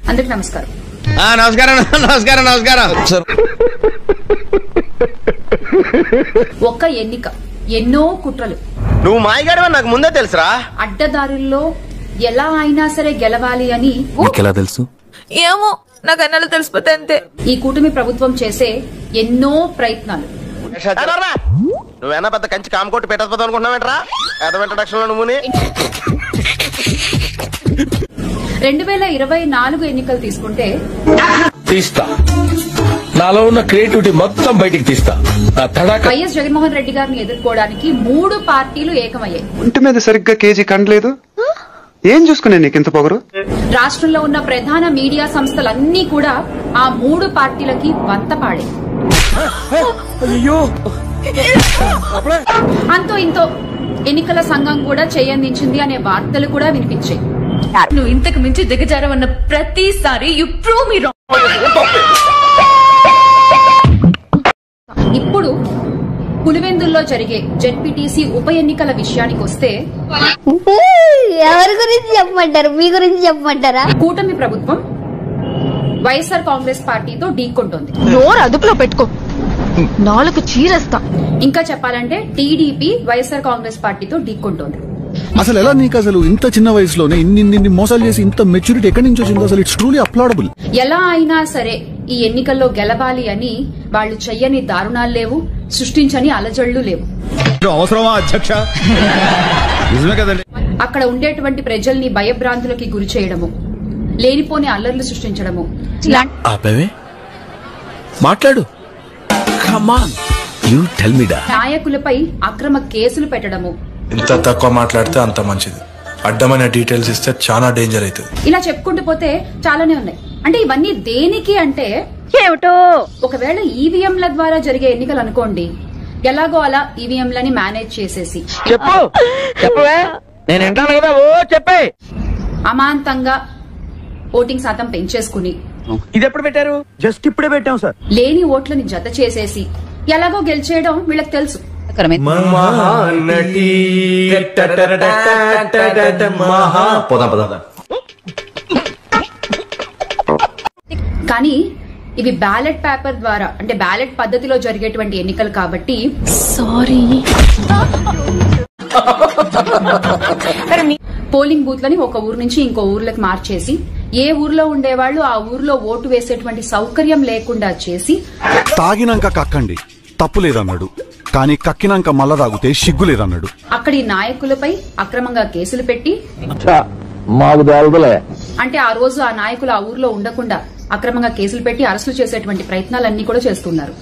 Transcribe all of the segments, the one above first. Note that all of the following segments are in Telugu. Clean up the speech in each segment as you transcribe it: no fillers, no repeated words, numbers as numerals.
అందరికి నమస్కారం. నమస్కారం. ఒక్క ఎన్నిక, ఎన్నో కుట్రలు. నువ్వు మాయగాడవని నాకు ముందే తెలుసురా. అడ్డదారుల్లో ఎలా అయినా సరే గెలవాలి అని ఎలా తెలుసు? ఏమో నాకు అన్నలు తెలిసిపోతే అంతే. ఈ కూటమి ప్రభుత్వం చేసే ఎన్నో ప్రయత్నాలు. నువ్వేనా పెద్ద కంచి కామకోటి పెట్టకపోతావు అనుకుంటున్నావేంట్రా? ఇంట్రడక్షన్ లో నువ్వుని 2024 ఎన్నికలు తీసుకుంటే తీస్తా, నాలో ఉన్న క్రియేటివిటీ మొత్తం బయటికి తీస్తా. వైఎస్ జగన్మోహన్ రెడ్డి గారిని ఎదుర్కోవడానికి 3 పార్టీలు ఏకమయ్యాయి. ఒంటి మీద సరిగ్గా కేజీ కండలేదు, ఏం చూసుకునే నీకింత పొగరు? రాష్ట్రంలో ఉన్న ప్రధాన మీడియా సంస్థలన్నీ కూడా ఆ 3 పార్టీలకి వంతపాడే. అంతో ఇంతో ఎన్నికల సంఘం కూడా చేయందించింది అనే వార్తలు కూడా వినిపించాయి. నువ్వు ఇంతకు మించి దిగజారవన్న ప్రతిసారి యు ప్రూవ్ మీ రాంగ్. ఇప్పుడు పులివెందుల్లో జరిగే జెడ్పీటీసీ ఉప ఎన్నికల విషయానికి వస్తే ఎవరి గురించి చెప్పమంటారు? మీ గురించి చెప్పమంటారా? కూటమి ప్రభుత్వం వైఎస్ఆర్ కాంగ్రెస్ పార్టీతో ఢీకొంటోంది. నోరు అదుపులో పెట్టుకో, 4 చీరేస్తా. ఇంకా చెప్పాలంటే టీడీపీ వైఎస్ఆర్ కాంగ్రెస్ పార్టీతో ఢీకొంటోంది. అసలు ఎలా నీకు అసలు ఇంత చిన్న వయసులోనే ఇన్ని మోసాలు చేసి ఇంత మెచ్యూరిటీ ఎక్కడి నుంచి వచ్చింది? అసలు ఇట్స్ ట్రూలీ అప్లాడబుల్. ఎలా అయినా సరే ఈ ఎన్నికల్లో గెలవాలి అని వాళ్ళు చెయ్యని దారుణాలు లేవు, సృష్టించని అలజళ్లు లేవు. అవసరమా అధ్యక్ష? అక్కడ ఉండేటువంటి ప్రజల్ని భయభ్రాంతులకి గురి చేయడము, లేనిపోని అల్లర్లు సృష్టించడము, మాట్లాడు, నాయకులపై అక్రమ కేసులు పెట్టడము. ఎంత తక్కువ మాట్లాడితే అంత మంచిది. అడ్డమైన డీటెయిల్స్ ఇస్తే చాలా డేంజర్ అవుతుంది. ఇలా చెప్పుకుంటూ పోతే చాలానే ఉన్నాయి. అంటే ఇవన్నీ దేనికి అంటే ఏమిటో, ఒకవేళ ఈవీఎంల ద్వారా జరిగే ఎన్నికలు అనుకోండి, ఎలాగో అలా ఈవీఎంలని మేనేజ్ చేసేసి అమాంతంగా ఓటింగ్ శాతం పెంచేసుకుని, ఇది ఎప్పుడు పెట్టారు? జస్ట్ ఇప్పుడే పెట్టాం సార్. లేని ఓట్లని జత చేసేసి ఎలాగో గెలిచేయడం వీళ్ళకి తెలుసు. కానీ ఇవి బ్యాలెట్ పేపర్ ద్వారా, అంటే బ్యాలెట్ పద్ధతిలో జరిగేటువంటి ఎన్నికలు కాబట్టి సారీ, పోలింగ్ బూత్లని ఒక ఊరు నుంచి ఇంకో ఊర్లకు మార్చేసి ఏ ఊర్లో ఉండేవాళ్లు ఆ ఊర్లో ఓటు వేసేటువంటి సౌకర్యం లేకుండా చేసి, తాగినాక కక్కండి తప్పు లేదన్నాడు, కానీ కక్కినాక మళ్ళా తాగితే సిగ్గు లేదన్నాడు. అక్కడి నాయకులపై అక్రమంగా కేసులు పెట్టి, అంటే ఆ రోజు ఆ నాయకులు ఆ ఊర్లో ఉండకుండా అక్రమంగా కేసులు పెట్టి అరెస్టులు చేసేటువంటి ప్రయత్నాలన్నీ కూడా చేస్తున్నారు.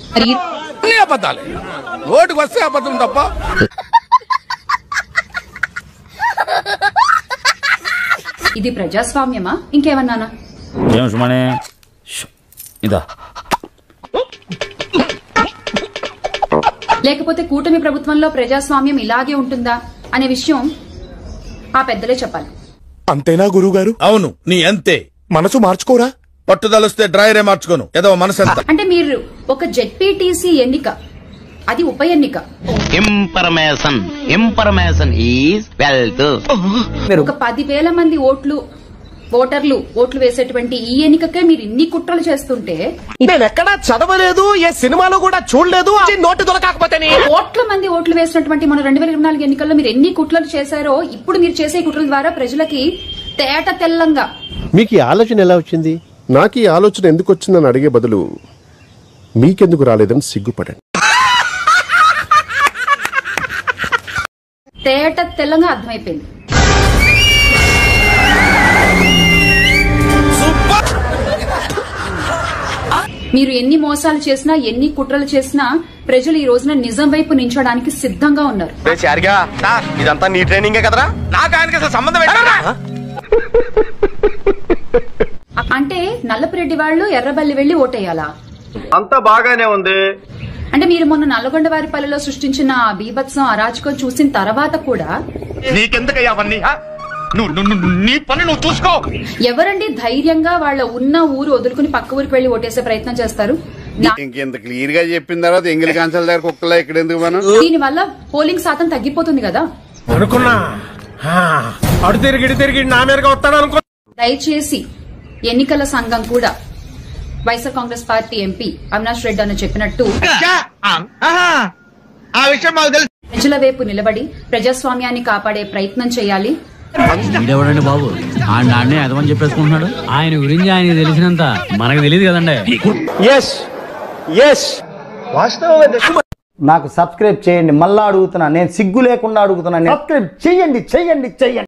ఇది ప్రజాస్వామ్యమా ఇంకేమన్నానా? లేకపోతే కూటమి ప్రభుత్వంలో ప్రజాస్వామ్యం ఇలాగే ఉంటుందా అనే విషయం ఆ పెద్దలే చెప్పాలి. అంతేనా గురుగారు? అవును, నీ అంతే. మనసు మార్చుకోరా? పట్టుదలొస్తే డ్రైరే మార్చుకోను, ఏదో మనసు ఎంత. అంటే మీరు ఒక జెడ్పీటీసీ ఎన్నిక, అది ఉప ఎన్నిక, ఇన్ఫర్మేషన్ ఈజ్ వెల్త్. ఒక 10,000 మంది ఓటర్లు ఓట్లు వేసేటువంటి ఈ ఎన్నికకే మీరు ఇన్ని కుట్రలు చేస్తుంటే, నేను ఎక్కడా చదవలేదు, ఏ సినిమాలో కూడా చూడలేదు, నోటు దొరకకపోతే కోట్ల మంది ఓట్లు వేసినటువంటి మన 2024 ఎన్నికల్లో మీరు ఎన్ని కుట్రలు చేశారో ఇప్పుడు మీరు చేసే కుట్రల ద్వారా ప్రజలకి తేట తెల్లంగా. మీకు ఈ ఆలోచన ఎలా వచ్చింది? నాకు ఈ ఆలోచన ఎందుకు వచ్చిందని అడిగే బదులు మీకెందుకు రాలేదని సిగ్గుపడండి. తేట తెల్లంగా అర్థమైపోయింది. మీరు ఎన్ని మోసాలు చేసినా, ఎన్ని కుట్రలు చేసినా ప్రజలు ఈ రోజున నిజం వైపు నించోడానికి సిద్ధంగా ఉన్నారు. ఇదంతా నీ ట్రైనింగే కదరా? నాకు ఆయనకి అసలు సంబంధం ఏంటరా? అంటే నల్లపురెడ్డి వాళ్ళు ఎర్రబల్లి వెళ్లి ఓటేయాలా? అంతా బాగానే ఉంది. అంటే మీరు మొన్న నల్లగొండవారిపల్లిలో సృష్టించిన బీభత్సం, అరాచకం చూసిన తర్వాత కూడా నీకెందుకయ్యా అవన్నీ? నీ పని నువ్వు చూసుకో. ఎవరండి ధైర్యంగా వాళ్ళ ఉన్న ఊరు వదులుకుని పక్క ఊరికి వెళ్లి ఓటేసే ప్రయత్నం చేస్తారు? ఇంకెంత క్లియర్ గా చెప్పిన తర్వాత ఎంగిలి కాన్సల్ దగ్గర కుక్కలా ఇక్కడ ఎందుకు? మనం దీని వల్ల పోలింగ్ శాతం తగ్గిపోతుంది కదా అనుకున్నా. అడు తిరిగి నా మీదగా వస్తాడు అనుకో. దయచేసి ఎన్నికల సంఘం కూడా వైఎస్ఆర్ కాంగ్రెస్ పార్టీ ఎంపీ అవినాష్ రెడ్డి అని చెప్పినట్టు ప్రజల వైపు నిలబడి ప్రజాస్వామ్యాన్ని కాపాడే ప్రయత్నం చేయాలి. వీడెవడండి బాబు, ఆడిని అదమని చెప్పేసుకుంటున్నాడు. ఆయన గురించి ఆయన తెలిసినంత మనకు తెలియదు కదండి. నాకు సబ్స్క్రైబ్ చేయండి, మళ్ళా అడుగుతున్నా, నేను సిగ్గు లేకుండా అడుగుతున్నా, సబ్స్క్రైబ్ చేయండి.